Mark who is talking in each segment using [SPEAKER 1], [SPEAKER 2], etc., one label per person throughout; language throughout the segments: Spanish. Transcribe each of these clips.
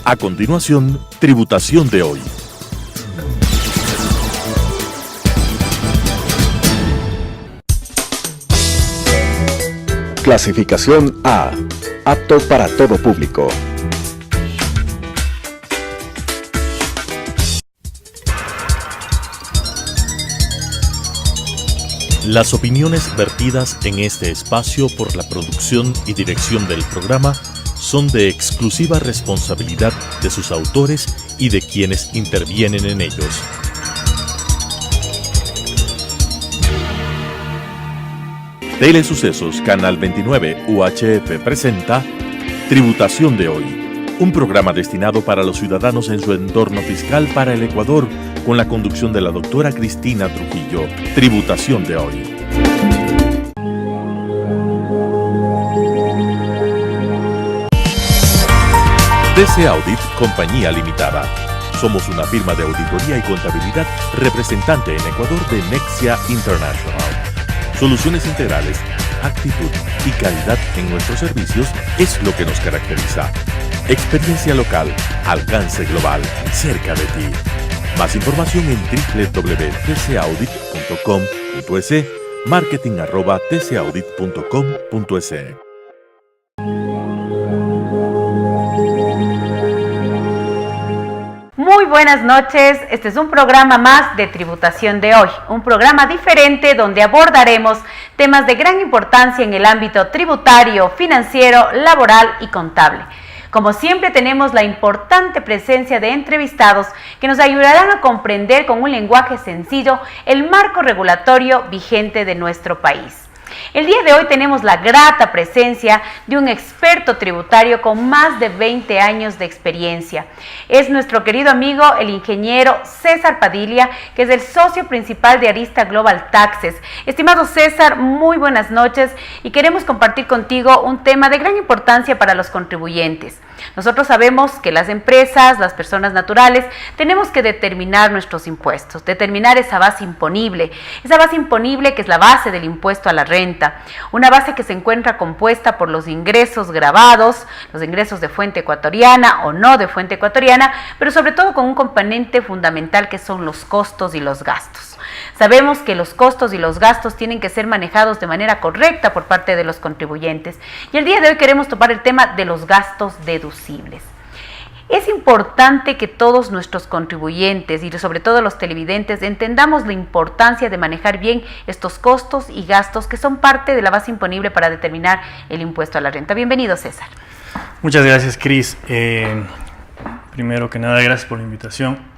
[SPEAKER 1] A continuación, Tributación de hoy.
[SPEAKER 2] Clasificación A. Apto para todo público.
[SPEAKER 1] Las opiniones vertidas en este espacio por la producción y dirección del programa son de exclusiva responsabilidad de sus autores y de quienes intervienen en ellos. Telesucesos Canal 29 UHF presenta Tributación de hoy, un programa destinado para los ciudadanos en su entorno fiscal para el Ecuador, con la conducción de la doctora Cristina Trujillo. Tributación de hoy. TC Audit Compañía Limitada. Somos una firma de auditoría y contabilidad representante en Ecuador de Nexia International. Soluciones integrales, actitud y calidad en nuestros servicios es lo que nos caracteriza. Experiencia local, alcance global, cerca de ti. Más información en www.tcaudit.com.es, marketing@tcaudit.com.es.
[SPEAKER 3] Muy buenas noches, este es un programa más de Tributación de hoy, un programa diferente donde abordaremos temas de gran importancia en el ámbito tributario, financiero, laboral y contable. Como siempre tenemos la importante presencia de entrevistados que nos ayudarán a comprender con un lenguaje sencillo el marco regulatorio vigente de nuestro país. El día de hoy tenemos la grata presencia de un experto tributario con más de 20 años de experiencia. Es nuestro querido amigo, el ingeniero César Padilla, que es el socio principal de Arista Global Taxes. Estimado César, muy buenas noches y queremos compartir contigo un tema de gran importancia para los contribuyentes. Nosotros sabemos que las empresas, las personas naturales, tenemos que determinar nuestros impuestos, determinar esa base imponible que es la base del impuesto a la renta, una base que se encuentra compuesta por los ingresos grabados, los ingresos de fuente ecuatoriana o no de fuente ecuatoriana, pero sobre todo con un componente fundamental que son los costos y los gastos. Sabemos que los costos y los gastos tienen que ser manejados de manera correcta por parte de los contribuyentes. Y el día de hoy queremos topar el tema de los gastos deducibles. Es importante que todos nuestros contribuyentes y sobre todo los televidentes entendamos la importancia de manejar bien estos costos y gastos que son parte de la base imponible para determinar el impuesto a la renta. Bienvenido, César.
[SPEAKER 4] Muchas gracias, Cris. Primero que nada, gracias por la invitación.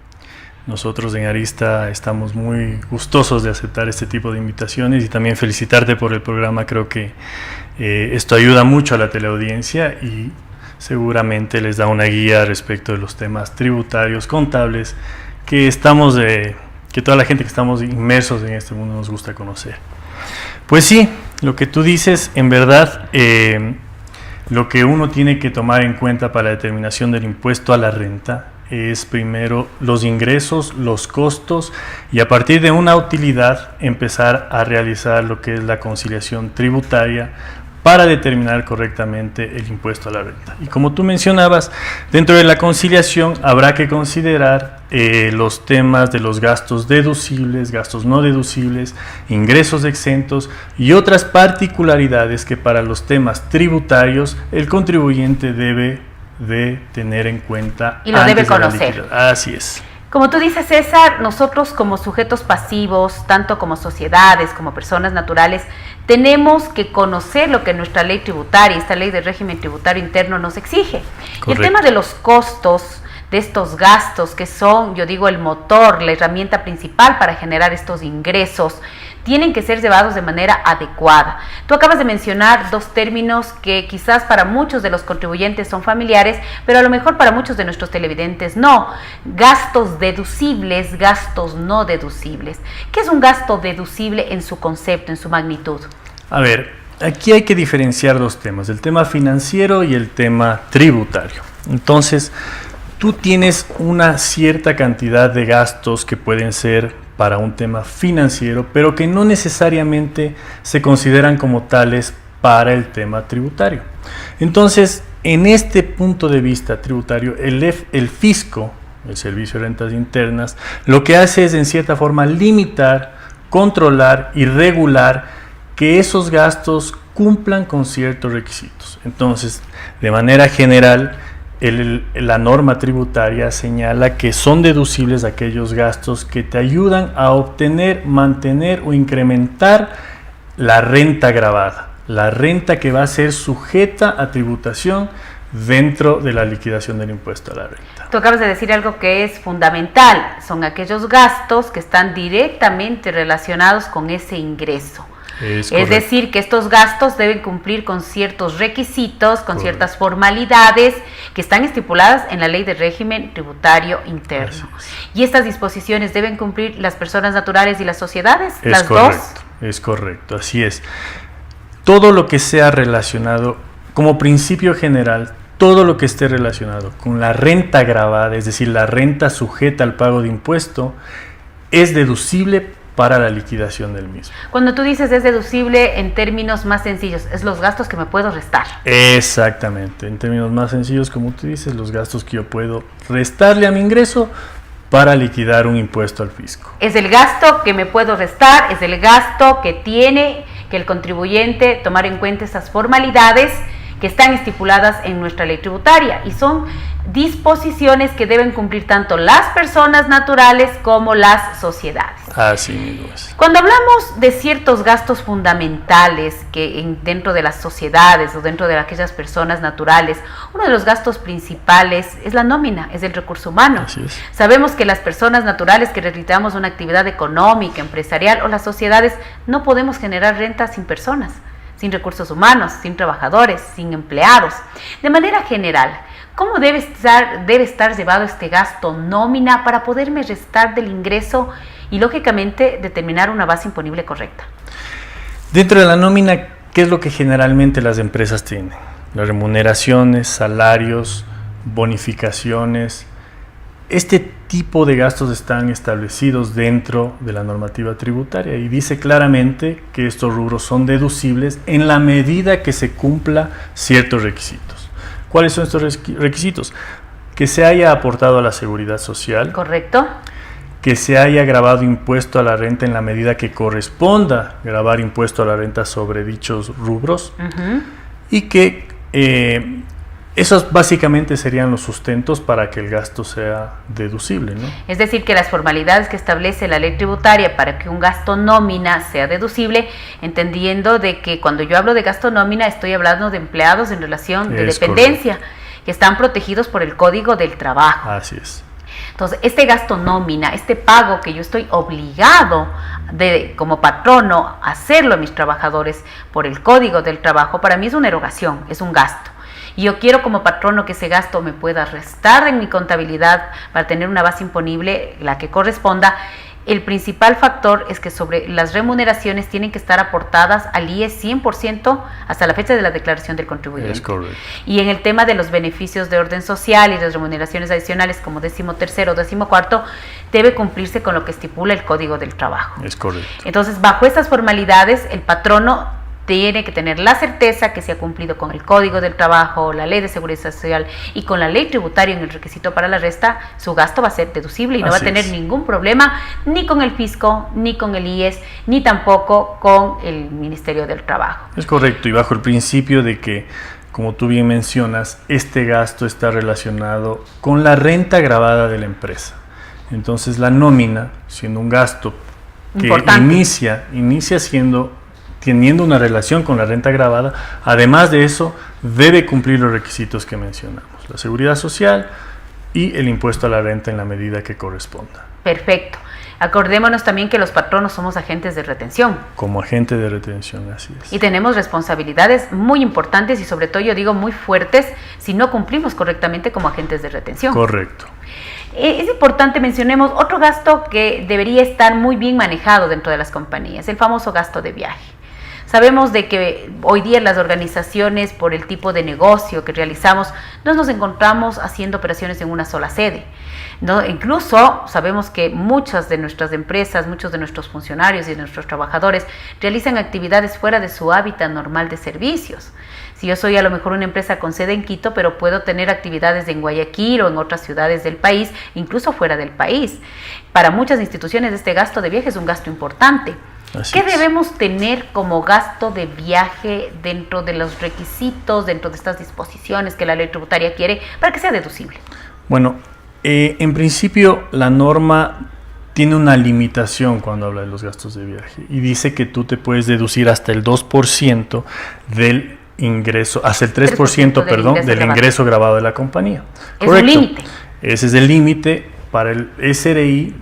[SPEAKER 4] Nosotros en Arista estamos muy gustosos de aceptar este tipo de invitaciones y también felicitarte por el programa. Creo que esto ayuda mucho a la teleaudiencia y seguramente les da una guía respecto de los temas tributarios, contables, que toda la gente que estamos inmersos en este mundo nos gusta conocer. Pues sí, lo que tú dices, en verdad, lo que uno tiene que tomar en cuenta para la determinación del impuesto a la renta es primero los ingresos, los costos y a partir de una utilidad empezar a realizar lo que es la conciliación tributaria para determinar correctamente el impuesto a la renta. Y como tú mencionabas, dentro de la conciliación habrá que considerar los temas de los gastos deducibles, gastos no deducibles, ingresos exentos y otras particularidades que para los temas tributarios el contribuyente debe de tener en cuenta
[SPEAKER 3] y lo debe conocer.
[SPEAKER 4] Así es.
[SPEAKER 3] Como tú dices, César, nosotros como sujetos pasivos, tanto como sociedades, como personas naturales, tenemos que conocer lo que nuestra ley tributaria, esta ley de régimen tributario interno nos exige. Correcto. Y el tema de los costos, de estos gastos que son, yo digo, el motor, la herramienta principal para generar estos ingresos, tienen que ser llevados de manera adecuada. Tú acabas de mencionar dos términos que quizás para muchos de los contribuyentes son familiares, pero a lo mejor para muchos de nuestros televidentes no. Gastos deducibles, gastos no deducibles. ¿Qué es un gasto deducible en su concepto, en su magnitud?
[SPEAKER 4] A ver, aquí hay que diferenciar dos temas, el tema financiero y el tema tributario. Entonces, tú tienes una cierta cantidad de gastos que pueden ser para un tema financiero, pero que no necesariamente se consideran como tales para el tema tributario. Entonces, en este punto de vista tributario, el fisco, el Servicio de Rentas Internas, lo que hace es en cierta forma limitar, controlar y regular que esos gastos cumplan con ciertos requisitos. Entonces, de manera general, la norma tributaria señala que son deducibles aquellos gastos que te ayudan a obtener, mantener o incrementar la renta gravada, la renta que va a ser sujeta a tributación dentro de la liquidación del impuesto a la renta.
[SPEAKER 3] Tú acabas de decir algo que es fundamental, son aquellos gastos que están directamente relacionados con ese ingreso. Es decir, que estos gastos deben cumplir con ciertos requisitos, con ciertas formalidades que están estipuladas en la Ley de Régimen Tributario Interno. Y estas disposiciones deben cumplir las personas naturales y las sociedades, las dos.
[SPEAKER 4] Es correcto, así es. Todo lo que sea relacionado, como principio general, todo lo que esté relacionado con la renta gravada, es decir, la renta sujeta al pago de impuesto, es deducible para la liquidación del mismo.
[SPEAKER 3] Cuando tú dices es deducible, en términos más sencillos, es los gastos que me puedo restar.
[SPEAKER 4] Exactamente, en términos más sencillos, como tú dices, los gastos que yo puedo restarle a mi ingreso para liquidar un impuesto al fisco.
[SPEAKER 3] Es el gasto que me puedo restar, es el gasto que tiene que el contribuyente tomar en cuenta esas formalidades que están estipuladas en nuestra ley tributaria y son disposiciones que deben cumplir tanto las personas naturales como las sociedades.
[SPEAKER 4] Así mismo es.
[SPEAKER 3] Cuando hablamos de ciertos gastos fundamentales que dentro de las sociedades o dentro de aquellas personas naturales, uno de los gastos principales es la nómina, es el recurso humano.
[SPEAKER 4] Así es.
[SPEAKER 3] Sabemos que las personas naturales que realizamos una actividad económica, empresarial o las sociedades no podemos generar renta sin personas, sin recursos humanos, sin trabajadores, sin empleados. De manera general, ¿cómo debe estar llevado este gasto nómina para poderme restar del ingreso y, lógicamente, determinar una base imponible correcta?
[SPEAKER 4] Dentro de la nómina, ¿qué es lo que generalmente las empresas tienen? Las remuneraciones, salarios, bonificaciones. Este tipo de gastos están establecidos dentro de la normativa tributaria y dice claramente que estos rubros son deducibles en la medida que se cumpla ciertos requisitos. ¿Cuáles son estos requisitos? Que se haya aportado a la seguridad social.
[SPEAKER 3] Correcto.
[SPEAKER 4] Que se haya grabado impuesto a la renta en la medida que corresponda grabar impuesto a la renta sobre dichos rubros. Y que esos básicamente serían los sustentos para que el gasto sea deducible, ¿no?
[SPEAKER 3] Es decir, que las formalidades que establece la ley tributaria para que un gasto nómina sea deducible, entendiendo de que cuando yo hablo de gasto nómina estoy hablando de empleados en relación de dependencia, que están protegidos por el Código del Trabajo.
[SPEAKER 4] Así es.
[SPEAKER 3] Entonces, este gasto nómina, este pago que yo estoy obligado como patrono a hacerlo a mis trabajadores por el Código del Trabajo, para mí es una erogación, es un gasto. Y yo quiero como patrono que ese gasto me pueda restar en mi contabilidad para tener una base imponible, la que corresponda. El principal factor es que sobre las remuneraciones tienen que estar aportadas al IES 100% hasta la fecha de la declaración del contribuyente.
[SPEAKER 4] Es correcto.
[SPEAKER 3] Y en el tema de los beneficios de orden social y las remuneraciones adicionales como 13º o 14º, debe cumplirse con lo que estipula el Código del Trabajo.
[SPEAKER 4] Es correcto.
[SPEAKER 3] Entonces, bajo estas formalidades, el patrono tiene que tener la certeza que se ha cumplido con el Código del Trabajo, la Ley de Seguridad Social y con la Ley Tributaria en el requisito para la resta, su gasto va a ser deducible y no va a tener ningún problema ni con el fisco, ni con el IES, ni tampoco con el Ministerio del Trabajo.
[SPEAKER 4] Es correcto, y bajo el principio de que, como tú bien mencionas, este gasto está relacionado con la renta gravada de la empresa. Entonces la nómina, siendo un gasto que inicia teniendo una relación con la renta gravada, además de eso, debe cumplir los requisitos que mencionamos, la seguridad social y el impuesto a la renta en la medida que corresponda.
[SPEAKER 3] Perfecto. Acordémonos también que los patronos somos agentes de retención.
[SPEAKER 4] Como agente de retención, así es.
[SPEAKER 3] Y tenemos responsabilidades muy importantes y sobre todo yo digo muy fuertes si no cumplimos correctamente como agentes de retención.
[SPEAKER 4] Correcto.
[SPEAKER 3] Es importante mencionemos otro gasto que debería estar muy bien manejado dentro de las compañías, el famoso gasto de viaje. Sabemos de que hoy día las organizaciones, por el tipo de negocio que realizamos, no nos encontramos haciendo operaciones en una sola sede, ¿no? Incluso sabemos que muchas de nuestras empresas, muchos de nuestros funcionarios y de nuestros trabajadores realizan actividades fuera de su hábitat normal de servicios. Si yo soy a lo mejor una empresa con sede en Quito, pero puedo tener actividades en Guayaquil o en otras ciudades del país, incluso fuera del país. Para muchas instituciones este gasto de viaje es un gasto importante. ¿Qué debemos tener como gasto de viaje dentro de los requisitos, dentro de estas disposiciones que la ley tributaria quiere para que sea deducible?
[SPEAKER 4] Bueno, en principio la norma tiene una limitación cuando habla de los gastos de viaje y dice que tú te puedes deducir hasta el 2% del ingreso, hasta el 3%, del ingreso grabado de la compañía.
[SPEAKER 3] Es un límite.
[SPEAKER 4] Ese es el límite. Para el SRI,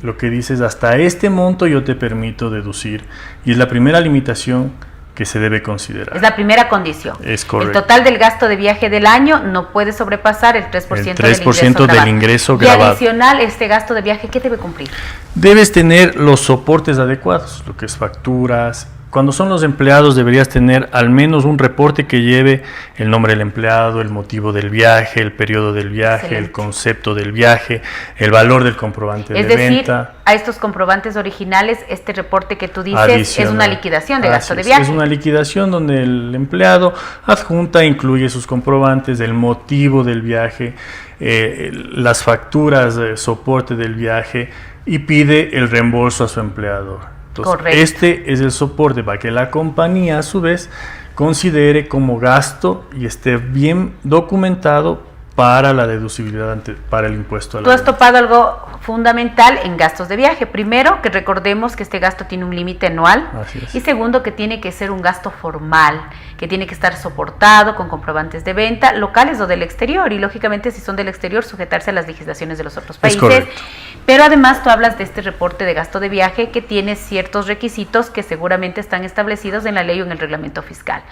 [SPEAKER 4] lo que dice es hasta este monto yo te permito deducir, y es la primera limitación que se debe considerar.
[SPEAKER 3] Es la primera condición.
[SPEAKER 4] Es correcto.
[SPEAKER 3] El total del gasto de viaje del año no puede sobrepasar el 3%, del ingreso grabado. Y adicional, este gasto de viaje, ¿qué debe cumplir?
[SPEAKER 4] Debes tener los soportes adecuados, lo que es facturas. Cuando son los empleados deberías tener al menos un reporte que lleve el nombre del empleado, el motivo del viaje, el periodo del viaje, excelente, el concepto del viaje, el valor del comprobante de venta. Es decir,
[SPEAKER 3] a estos comprobantes originales, este reporte que tú dices es una liquidación de gasto de viaje.
[SPEAKER 4] Es una liquidación donde el empleado adjunta, incluye sus comprobantes, el motivo del viaje, las facturas de soporte del viaje y pide el reembolso a su empleador. Entonces, correcto, este es el soporte para que la compañía a su vez considere como gasto y esté bien documentado para la deducibilidad para el impuesto a la
[SPEAKER 3] renta. Tú has topado algo fundamental en gastos de viaje. Primero, que recordemos que este gasto tiene un límite anual.
[SPEAKER 4] Así es.
[SPEAKER 3] Y segundo, que tiene que ser un gasto formal, que tiene que estar soportado con comprobantes de venta locales o del exterior. Y lógicamente, si son del exterior, sujetarse a las legislaciones de los otros países.
[SPEAKER 4] Es correcto.
[SPEAKER 3] Pero además tú hablas de este reporte de gasto de viaje que tiene ciertos requisitos que seguramente están establecidos en la ley o en el reglamento fiscal.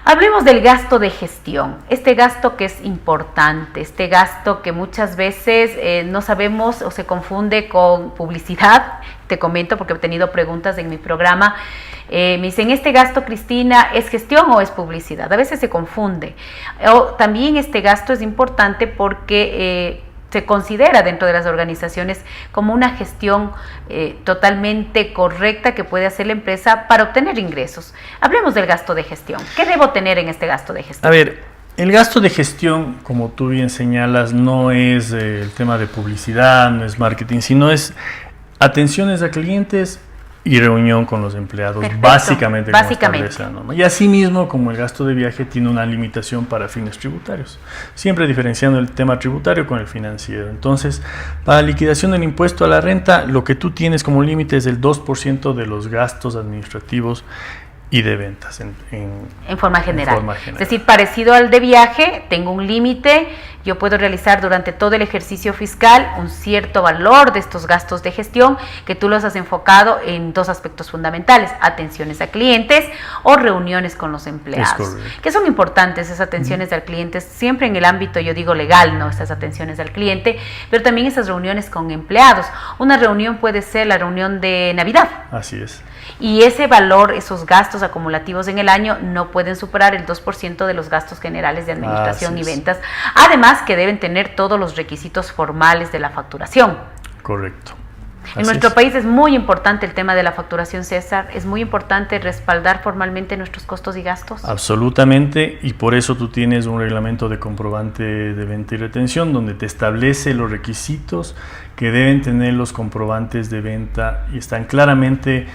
[SPEAKER 3] Hablemos del gasto de gestión, este gasto que es importante, este gasto que muchas veces no sabemos o se confunde con publicidad. Te comento porque he tenido preguntas en mi programa. Me dicen, ¿este gasto, Cristina, es gestión o es publicidad? A veces se confunde. También este gasto es importante porque se considera dentro de las organizaciones como una gestión totalmente correcta que puede hacer la empresa para obtener ingresos. Hablemos del gasto de gestión. ¿Qué debo tener en este gasto de gestión?
[SPEAKER 4] A ver, el gasto de gestión, como tú bien señalas, no es el tema de publicidad, no es marketing, sino es atenciones a clientes y reunión con los empleados. Perfecto. Básicamente. ¿No? Y asimismo, como el gasto de viaje tiene una limitación para fines tributarios, siempre diferenciando el tema tributario con el financiero. Entonces, para liquidación del impuesto a la renta, lo que tú tienes como límite es el 2% de los gastos administrativos y de ventas en
[SPEAKER 3] forma general. Es decir, parecido al de viaje, tengo un límite, yo puedo realizar durante todo el ejercicio fiscal un cierto valor de estos gastos de gestión que tú los has enfocado en dos aspectos fundamentales: atenciones a clientes o reuniones con los empleados. Que son importantes esas atenciones al cliente, siempre en el ámbito, yo digo, legal, ¿no? Estas atenciones al cliente, pero también esas reuniones con empleados. Una reunión puede ser la reunión de Navidad.
[SPEAKER 4] Así es.
[SPEAKER 3] Y ese valor, esos gastos acumulativos en el año no pueden superar el 2% de los gastos generales de administración y ventas. Además que deben tener todos los requisitos formales de la facturación.
[SPEAKER 4] Correcto.
[SPEAKER 3] En nuestro país es muy importante el tema de la facturación, César. Es muy importante respaldar formalmente nuestros costos y gastos.
[SPEAKER 4] Absolutamente, y por eso tú tienes un reglamento de comprobante de venta y retención donde te establece los requisitos que deben tener los comprobantes de venta y están claramente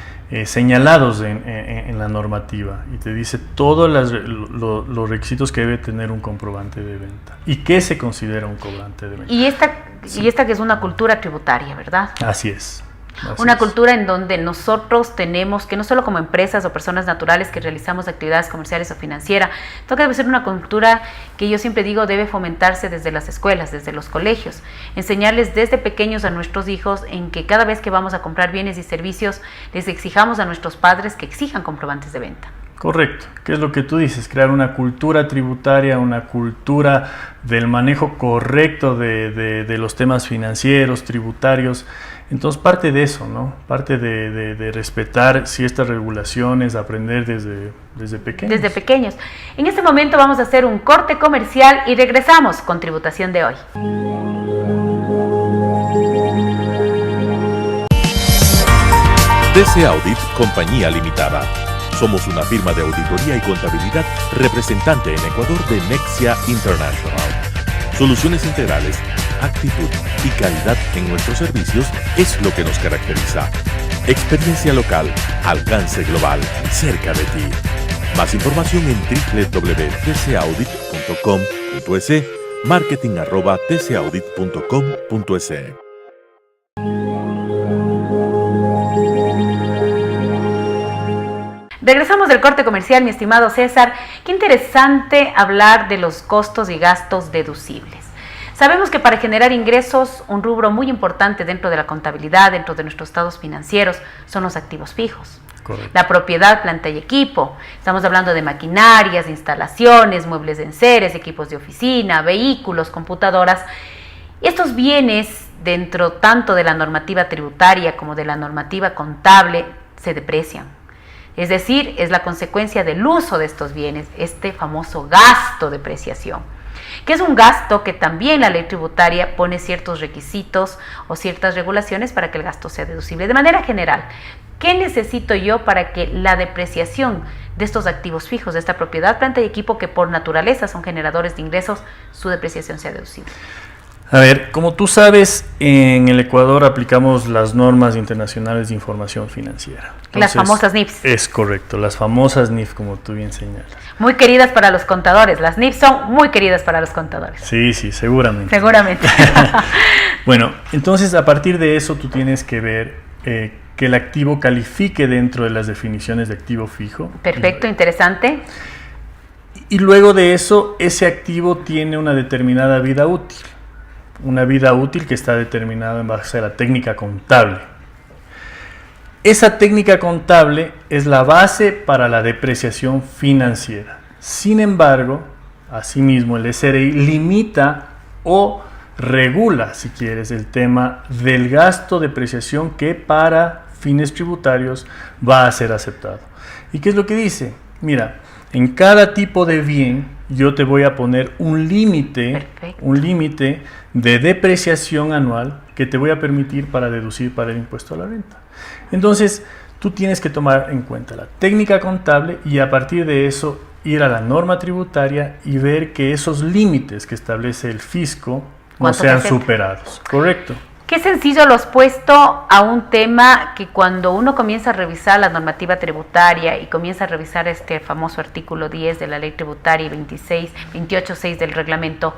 [SPEAKER 4] señalados en la normativa, y te dice todos los requisitos que debe tener un comprobante de venta y qué se considera un comprobante de venta.
[SPEAKER 3] Y esta que es una cultura tributaria, ¿verdad?
[SPEAKER 4] Así es.
[SPEAKER 3] Una cultura en donde nosotros tenemos que, no solo como empresas o personas naturales que realizamos actividades comerciales o financieras, debe ser una cultura que yo siempre digo debe fomentarse desde las escuelas, desde los colegios, enseñarles desde pequeños a nuestros hijos en que cada vez que vamos a comprar bienes y servicios les exijamos a nuestros padres que exijan comprobantes de venta.
[SPEAKER 4] Correcto, ¿qué es lo que tú dices? Crear una cultura tributaria, una cultura del manejo correcto de los temas financieros, tributarios. Entonces parte de eso, ¿no? Parte de respetar ciertas regulaciones, aprender desde pequeños. Desde
[SPEAKER 3] pequeños. En este momento vamos a hacer un corte comercial y regresamos con Tributación de Hoy.
[SPEAKER 1] DC Audit Compañía Limitada. Somos una firma de auditoría y contabilidad representante en Ecuador de Nexia International. Soluciones integrales, actitud y calidad en nuestros servicios es lo que nos caracteriza. Experiencia local, alcance global, cerca de ti. Más información en www.tcaudit.com.es, marketing@tcaudit.com.es.
[SPEAKER 3] Regresamos del corte comercial, mi estimado César. Qué interesante hablar de los costos y gastos deducibles. Sabemos que para generar ingresos, un rubro muy importante dentro de la contabilidad, dentro de nuestros estados financieros, son los activos fijos.
[SPEAKER 4] Correcto.
[SPEAKER 3] La propiedad, planta y equipo. Estamos hablando de maquinarias, instalaciones, muebles de enseres, equipos de oficina, vehículos, computadoras. Estos bienes, dentro tanto de la normativa tributaria como de la normativa contable, se deprecian. Es decir, es la consecuencia del uso de estos bienes, este famoso gasto de depreciación, que es un gasto que también la ley tributaria pone ciertos requisitos o ciertas regulaciones para que el gasto sea deducible. De manera general, ¿qué necesito yo para que la depreciación de estos activos fijos, de esta propiedad, planta y equipo, que por naturaleza son generadores de ingresos, su depreciación sea deducible?
[SPEAKER 4] A ver, como tú sabes, en el Ecuador aplicamos las normas internacionales de información financiera. Entonces,
[SPEAKER 3] las famosas NIFs.
[SPEAKER 4] Es correcto, las famosas NIF, como tú bien señalas.
[SPEAKER 3] Muy queridas para los contadores. Las NIFs son muy queridas para los contadores.
[SPEAKER 4] Sí, seguramente.
[SPEAKER 3] Seguramente.
[SPEAKER 4] Bueno, entonces a partir de eso tú tienes que ver que el activo califique dentro de las definiciones de activo fijo.
[SPEAKER 3] Perfecto, interesante.
[SPEAKER 4] Y luego de eso, ese activo tiene una determinada vida útil. Una vida útil que está determinada en base a la técnica contable. Esa técnica contable es la base para la depreciación financiera. Sin embargo, asimismo, el SRI limita o regula, si quieres, el tema del gasto de depreciación que para fines tributarios va a ser aceptado. ¿Y qué es lo que dice? Mira, en cada tipo de bien yo te voy a poner un límite de depreciación anual que te voy a permitir para deducir para el impuesto a la renta. Entonces, tú tienes que tomar en cuenta la técnica contable y a partir de eso ir a la norma tributaria y ver que esos límites que establece el fisco no sean superados. ¿Correcto?
[SPEAKER 3] Qué sencillo lo has puesto a un tema que cuando uno comienza a revisar la normativa tributaria y comienza a revisar este famoso artículo 10 de la ley tributaria y 28.6 del reglamento,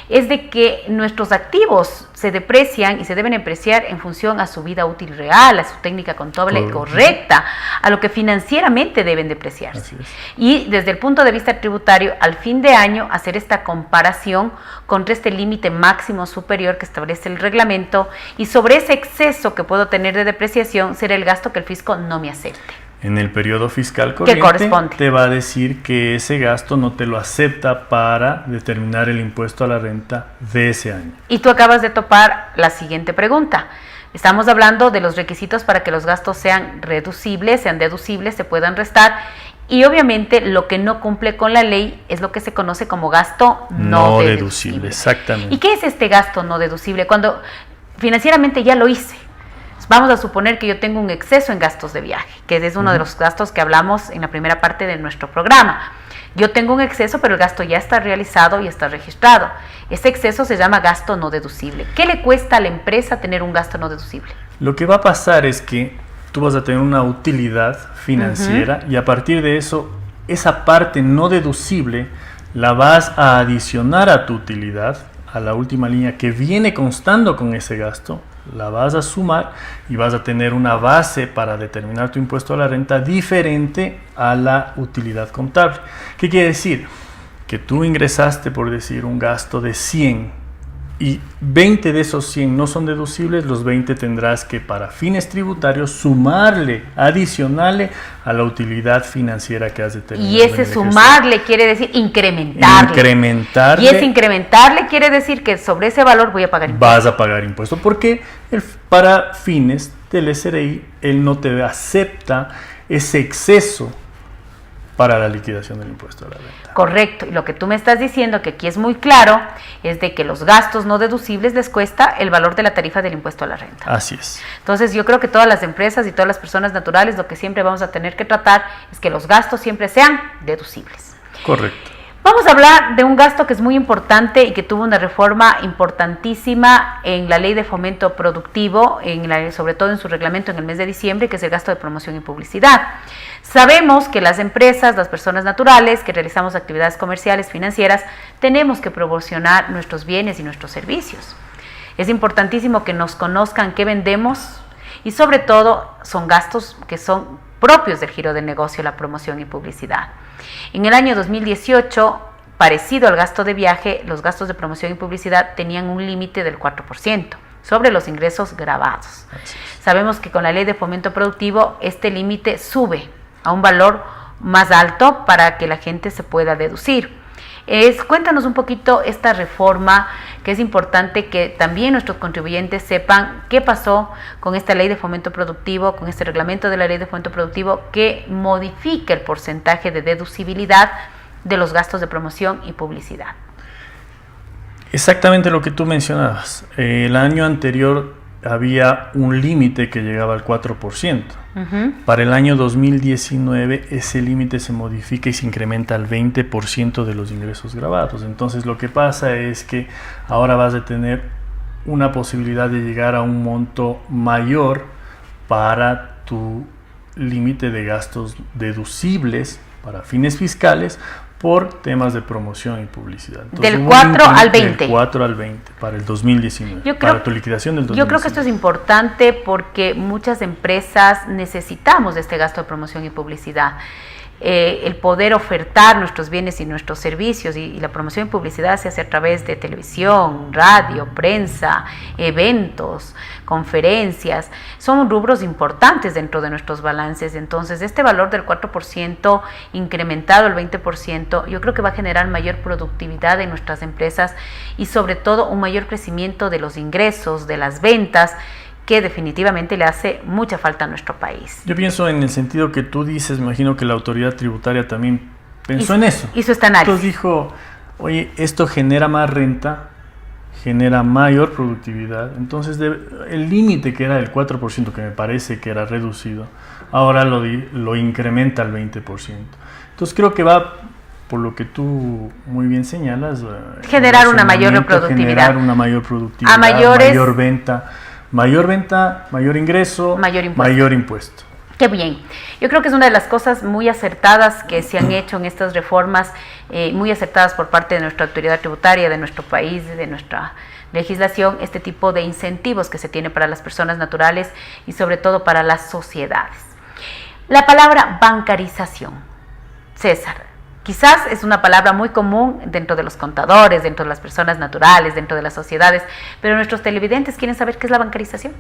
[SPEAKER 3] es de que nuestros activos se deprecian y se deben depreciar en función a su vida útil real, a su técnica contable correcta, a lo que financieramente deben depreciarse. Y desde el punto de vista tributario, al fin de año, hacer esta comparación contra este límite máximo superior que establece el reglamento, y sobre ese exceso que puedo tener de depreciación será el gasto que el fisco no me acepte.
[SPEAKER 4] En el periodo fiscal corriente te va a decir que ese gasto no te lo acepta para determinar el impuesto a la renta de ese año.
[SPEAKER 3] Y tú acabas de topar la siguiente pregunta. Estamos hablando de los requisitos para que los gastos sean reducibles, sean deducibles, se puedan restar. Y obviamente lo que no cumple con la ley es lo que se conoce como gasto no deducible.
[SPEAKER 4] Exactamente.
[SPEAKER 3] ¿Y qué es este gasto no deducible? Cuando financieramente ya lo hice. Vamos a suponer que yo tengo un exceso en gastos de viaje, que es uno de los gastos que hablamos en la primera parte de nuestro programa. Yo tengo un exceso, pero el gasto ya está realizado y está registrado. Ese exceso se llama gasto no deducible. ¿Qué le cuesta a la empresa tener un gasto no deducible?
[SPEAKER 4] Lo que va a pasar es que tú vas a tener una utilidad financiera y a partir de eso, esa parte no deducible la vas a adicionar a tu utilidad, a la última línea que viene constando con ese gasto, la vas a sumar y vas a tener una base para determinar tu impuesto a la renta diferente a la utilidad contable. ¿Qué quiere decir? Que tú ingresaste, por decir, un gasto de 100 y 20 de esos 100 no son deducibles, los 20 tendrás que para fines tributarios sumarle, adicionarle a la utilidad financiera que has determinado.
[SPEAKER 3] Y ese sumarle quiere decir incrementarle.
[SPEAKER 4] Incrementarle.
[SPEAKER 3] Y ese incrementarle quiere decir que sobre ese valor voy a pagar impuesto.
[SPEAKER 4] Vas a pagar impuesto porque para fines del SRI él no te acepta ese exceso para la liquidación del impuesto a la renta.
[SPEAKER 3] Correcto, y lo que tú me estás diciendo, que aquí es muy claro, es de que los gastos no deducibles les cuesta el valor de la tarifa del impuesto a la renta.
[SPEAKER 4] Así es.
[SPEAKER 3] Entonces yo creo que todas las empresas y todas las personas naturales lo que siempre vamos a tener que tratar es que los gastos siempre sean deducibles.
[SPEAKER 4] Correcto.
[SPEAKER 3] Vamos a hablar de un gasto que es muy importante y que tuvo una reforma importantísima en la Ley de Fomento Productivo, sobre todo en su reglamento en el mes de diciembre, que es el gasto de promoción y publicidad. Sabemos que las empresas, las personas naturales que realizamos actividades comerciales, financieras, tenemos que promocionar nuestros bienes y nuestros servicios. Es importantísimo que nos conozcan qué vendemos y sobre todo son gastos que son propios del giro de negocio, la promoción y publicidad. En el año 2018, parecido al gasto de viaje, los gastos de promoción y publicidad tenían un límite del 4% sobre los ingresos grabados. Sabemos que con la Ley de Fomento Productivo este límite sube a un valor más alto para que la gente se pueda deducir. Cuéntanos un poquito esta reforma, que es importante que también nuestros contribuyentes sepan qué pasó con esta Ley de Fomento Productivo, con este reglamento de la Ley de Fomento Productivo que modifica el porcentaje de deducibilidad de los gastos de promoción y publicidad.
[SPEAKER 4] Exactamente lo que tú mencionabas. El año anterior había un límite que llegaba al 4%. Para el año 2019 ese límite se modifica y se incrementa al 20% de los ingresos grabados. Entonces lo que pasa es que ahora vas a tener una posibilidad de llegar a un monto mayor para tu límite de gastos deducibles para fines fiscales por temas de promoción y publicidad. Entonces,
[SPEAKER 3] del 4 al 20.
[SPEAKER 4] Del 4 al 20 para el 2019, para tu liquidación del 2019.
[SPEAKER 3] Yo creo que esto es importante porque muchas empresas necesitamos de este gasto de promoción y publicidad. El poder ofertar nuestros bienes y nuestros servicios y la promoción y publicidad se hace a través de televisión, radio, prensa, eventos, conferencias, son rubros importantes dentro de nuestros balances. Entonces este valor del 4% incrementado al 20%, yo creo que va a generar mayor productividad en nuestras empresas y sobre todo un mayor crecimiento de los ingresos, de las ventas, que definitivamente le hace mucha falta a nuestro país.
[SPEAKER 4] Yo pienso en el sentido que tú dices, me imagino que la autoridad tributaria también pensó en eso.
[SPEAKER 3] Hizo este análisis.
[SPEAKER 4] Entonces dijo, oye, esto genera más renta, genera mayor productividad, entonces el límite que era del 4%, que me parece que era reducido, ahora lo incrementa al 20%. Entonces creo que va, por lo que tú muy bien señalas,
[SPEAKER 3] generar una mayor productividad.
[SPEAKER 4] A mayor venta. Mayor venta, mayor ingreso, mayor impuesto.
[SPEAKER 3] Qué bien. Yo creo que es una de las cosas muy acertadas que se han hecho en estas reformas, muy acertadas por parte de nuestra autoridad tributaria, de nuestro país, de nuestra legislación, este tipo de incentivos que se tiene para las personas naturales y sobre todo para las sociedades. La palabra bancarización. César, quizás es una palabra muy común dentro de los contadores, dentro de las personas naturales, dentro de las sociedades, pero nuestros televidentes quieren saber qué es la bancarización.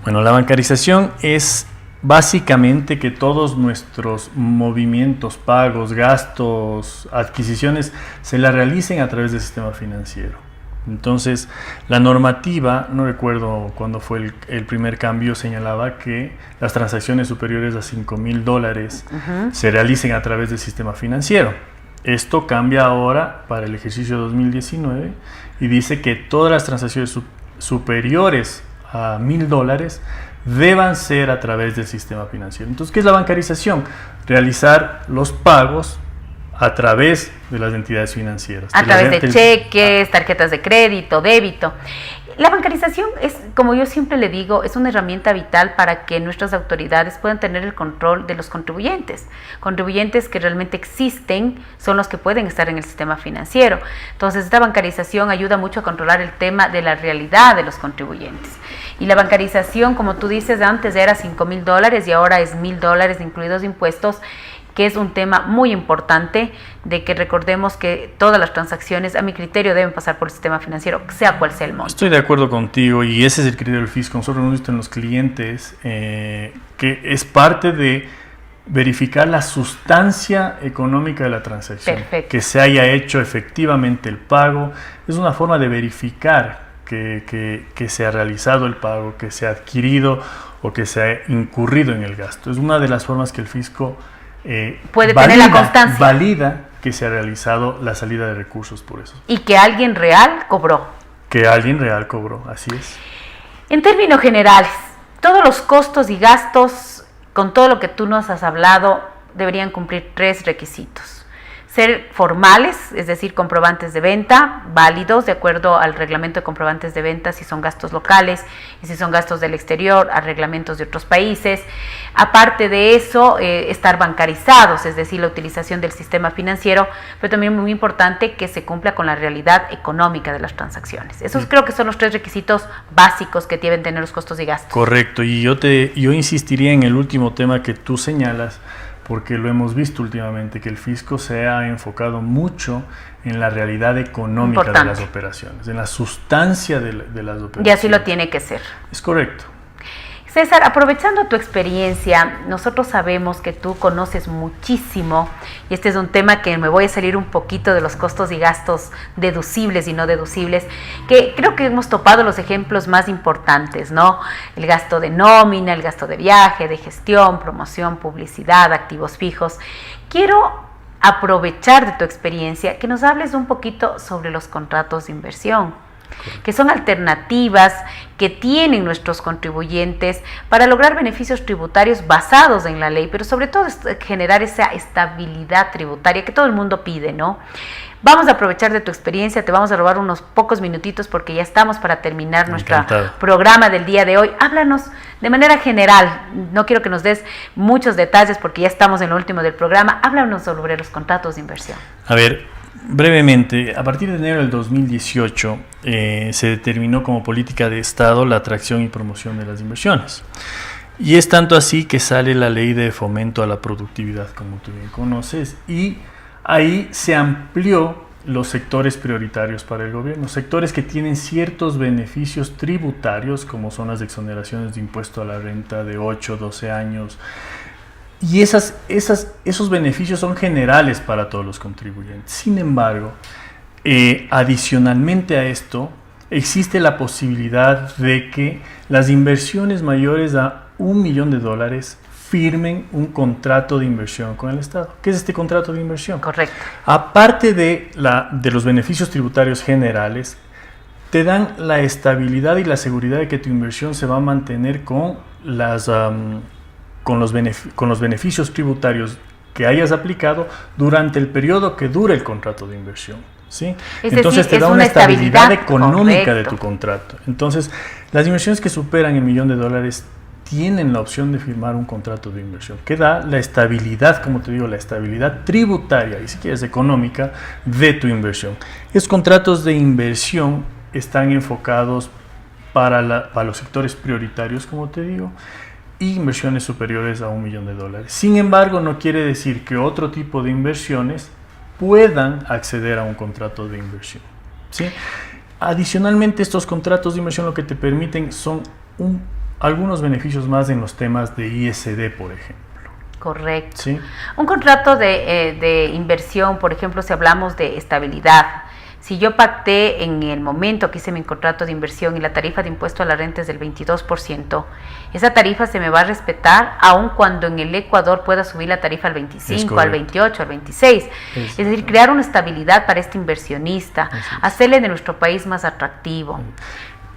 [SPEAKER 4] Bueno, la bancarización es básicamente que todos nuestros movimientos, pagos, gastos, adquisiciones se la realicen a través del sistema financiero. Entonces, la normativa, no recuerdo cuándo fue el primer cambio, señalaba que las transacciones superiores a $5,000 se realicen a través del sistema financiero. Esto cambia ahora para el ejercicio 2019 y dice que todas las transacciones superiores a $1,000 deban ser a través del sistema financiero. Entonces, ¿qué es la bancarización? Realizar los pagos a través de las entidades financieras.
[SPEAKER 3] A través de cheques, tarjetas de crédito, débito. La bancarización es, como yo siempre le digo, es una herramienta vital para que nuestras autoridades puedan tener el control de los contribuyentes. Contribuyentes que realmente existen son los que pueden estar en el sistema financiero. Entonces, esta bancarización ayuda mucho a controlar el tema de la realidad de los contribuyentes. Y la bancarización, como tú dices, antes era $5,000 y ahora es $1,000 incluidos impuestos, que es un tema muy importante, de que recordemos que todas las transacciones, a mi criterio, deben pasar por el sistema financiero, sea cual sea el monto.
[SPEAKER 4] Estoy de acuerdo contigo y ese es el criterio del fisco. Nosotros hemos visto en los clientes que es parte de verificar la sustancia económica de la transacción.
[SPEAKER 3] Perfecto.
[SPEAKER 4] Que se haya hecho efectivamente el pago. Es una forma de verificar que se ha realizado el pago, que se ha adquirido o que se ha incurrido en el gasto. Es una de las formas que el fisco
[SPEAKER 3] puede tener la constancia.
[SPEAKER 4] Valida que se ha realizado la salida de recursos por eso.
[SPEAKER 3] Y que alguien real cobró.
[SPEAKER 4] Que alguien real cobró, así es.
[SPEAKER 3] En términos generales, todos los costos y gastos, con todo lo que tú nos has hablado, deberían cumplir 3 requisitos. Ser formales, es decir, comprobantes de venta, válidos de acuerdo al reglamento de comprobantes de venta si son gastos locales y si son gastos del exterior, a reglamentos de otros países. Aparte de eso, estar bancarizados, es decir, la utilización del sistema financiero, pero también muy importante que se cumpla con la realidad económica de las transacciones. Esos creo que son los 3 requisitos básicos que deben tener los costos y gastos.
[SPEAKER 4] Correcto, y yo insistiría en el último tema que tú señalas, porque lo hemos visto últimamente, que el fisco se ha enfocado mucho en la realidad económica de las operaciones, en la sustancia de las operaciones.
[SPEAKER 3] Y así lo tiene que ser.
[SPEAKER 4] Es correcto.
[SPEAKER 3] César, aprovechando tu experiencia, nosotros sabemos que tú conoces muchísimo, y este es un tema que me voy a salir un poquito de los costos y gastos deducibles y no deducibles, que creo que hemos topado los ejemplos más importantes, ¿no? El gasto de nómina, el gasto de viaje, de gestión, promoción, publicidad, activos fijos. Quiero aprovechar de tu experiencia que nos hables un poquito sobre los contratos de inversión, que son alternativas que tienen nuestros contribuyentes para lograr beneficios tributarios basados en la ley, pero sobre todo generar esa estabilidad tributaria que todo el mundo pide, ¿no? Vamos a aprovechar de tu experiencia, te vamos a robar unos pocos minutitos porque ya estamos para terminar nuestro programa del día de hoy. Háblanos de manera general, no quiero que nos des muchos detalles porque ya estamos en lo último del programa, háblanos sobre los contratos de inversión.
[SPEAKER 4] A ver, brevemente, a partir de enero del 2018 se determinó como política de Estado la atracción y promoción de las inversiones. Y es tanto así que sale la ley de fomento a la productividad, como tú bien conoces, y ahí se amplió los sectores prioritarios para el gobierno, sectores que tienen ciertos beneficios tributarios, como son las exoneraciones de impuesto a la renta de 8, 12 años, y esos beneficios son generales para todos los contribuyentes. Sin embargo, adicionalmente a esto, existe la posibilidad de que las inversiones mayores a $1 millón firmen un contrato de inversión con el Estado. ¿Qué es este contrato de inversión?
[SPEAKER 3] Correcto.
[SPEAKER 4] Aparte de los beneficios tributarios generales, te dan la estabilidad y la seguridad de que tu inversión se va a mantener con los beneficios tributarios que hayas aplicado durante el periodo que dure el contrato de inversión, ¿sí? Entonces te da una estabilidad económica de tu contrato. Entonces, las inversiones que superan el $1 millón tienen la opción de firmar un contrato de inversión que da la estabilidad, como te digo, la estabilidad tributaria y si quieres económica de tu inversión. Estos contratos de inversión están enfocados para los sectores prioritarios, como te digo, y inversiones superiores a $1 millón. Sin embargo, no quiere decir que otro tipo de inversiones puedan acceder a un contrato de inversión, ¿sí? Adicionalmente, estos contratos de inversión lo que te permiten son algunos beneficios más en los temas de ISD, por ejemplo.
[SPEAKER 3] Correcto.
[SPEAKER 4] ¿Sí?
[SPEAKER 3] Un contrato de inversión, por ejemplo, si hablamos de estabilidad, si yo pacté en el momento que hice mi contrato de inversión y la tarifa de impuesto a la renta es del 22%, esa tarifa se me va a respetar aun cuando en el Ecuador pueda subir la tarifa al 25, al 28, al 26. Es decir, crear una estabilidad para este inversionista, hacerle de nuestro país más atractivo.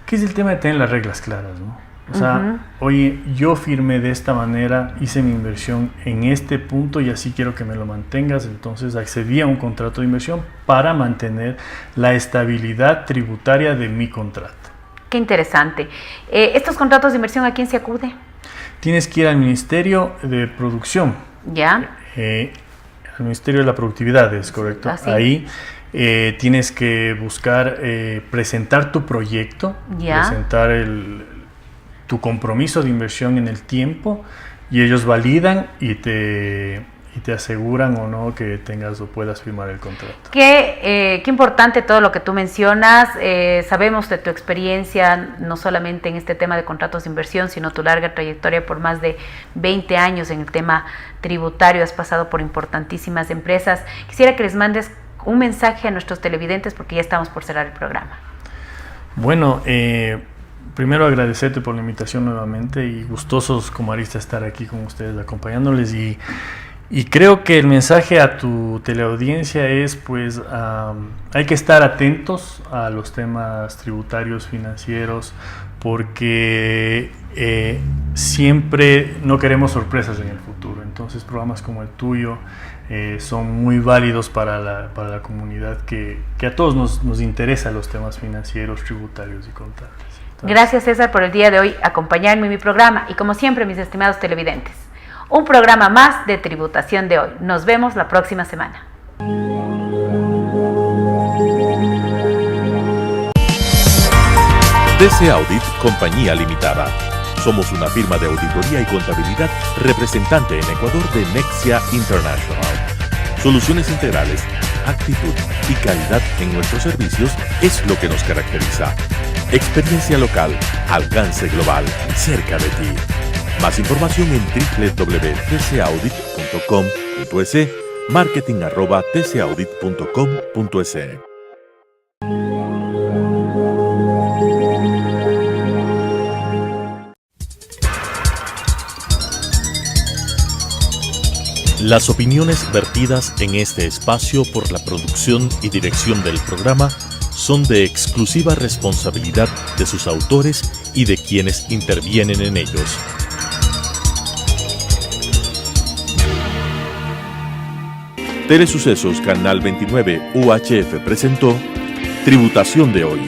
[SPEAKER 4] ¿Qué es el tema de tener las reglas claras, no? O sea, oye, yo firmé de esta manera, hice mi inversión en este punto y así quiero que me lo mantengas. Entonces accedí a un contrato de inversión para mantener la estabilidad tributaria de mi contrato.
[SPEAKER 3] Qué interesante. ¿Estos contratos de inversión a quién se acude?
[SPEAKER 4] Tienes que ir al Ministerio de Producción.
[SPEAKER 3] ¿Ya?
[SPEAKER 4] Al Ministerio de la Productividad, es correcto.
[SPEAKER 3] ¿Ah, sí?
[SPEAKER 4] Ahí tienes que buscar presentar tu proyecto,
[SPEAKER 3] ¿ya?
[SPEAKER 4] Presentar tu compromiso de inversión en el tiempo y ellos validan y te aseguran o no que tengas o puedas firmar el contrato.
[SPEAKER 3] Qué importante todo lo que tú mencionas. Sabemos de tu experiencia, no solamente en este tema de contratos de inversión, sino tu larga trayectoria por más de 20 años en el tema tributario. Has pasado por importantísimas empresas. Quisiera que les mandes un mensaje a nuestros televidentes porque ya estamos por cerrar el programa.
[SPEAKER 4] Bueno, primero agradecerte por la invitación nuevamente y gustosos como arista estar aquí con ustedes acompañándoles y Y creo que el mensaje a tu teleaudiencia es, pues, hay que estar atentos a los temas tributarios, financieros, porque siempre no queremos sorpresas en el futuro. Entonces, programas como el tuyo son muy válidos para la comunidad que a todos nos interesan los temas financieros, tributarios y contables. Entonces,
[SPEAKER 3] gracias, César, por el día de hoy acompañarme en mi programa y, como siempre, mis estimados televidentes, un programa más de Tributación de Hoy. Nos vemos la próxima semana.
[SPEAKER 1] DC Audit Compañía Limitada. Somos una firma de auditoría y contabilidad representante en Ecuador de Nexia International. Soluciones integrales, actitud y calidad en nuestros servicios es lo que nos caracteriza. Experiencia local, alcance global, cerca de ti. Más información en www.tcaudit.com.es, marketing@tcaudit.com.es. Las opiniones vertidas en este espacio por la producción y dirección del programa son de exclusiva responsabilidad de sus autores y de quienes intervienen en ellos. Telesucesos Canal 29 UHF presentó Tributación de Hoy,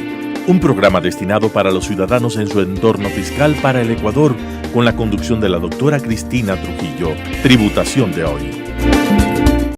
[SPEAKER 1] un programa destinado para los ciudadanos en su entorno fiscal para el Ecuador, con la conducción de la doctora Cristina Trujillo. Tributación de Hoy.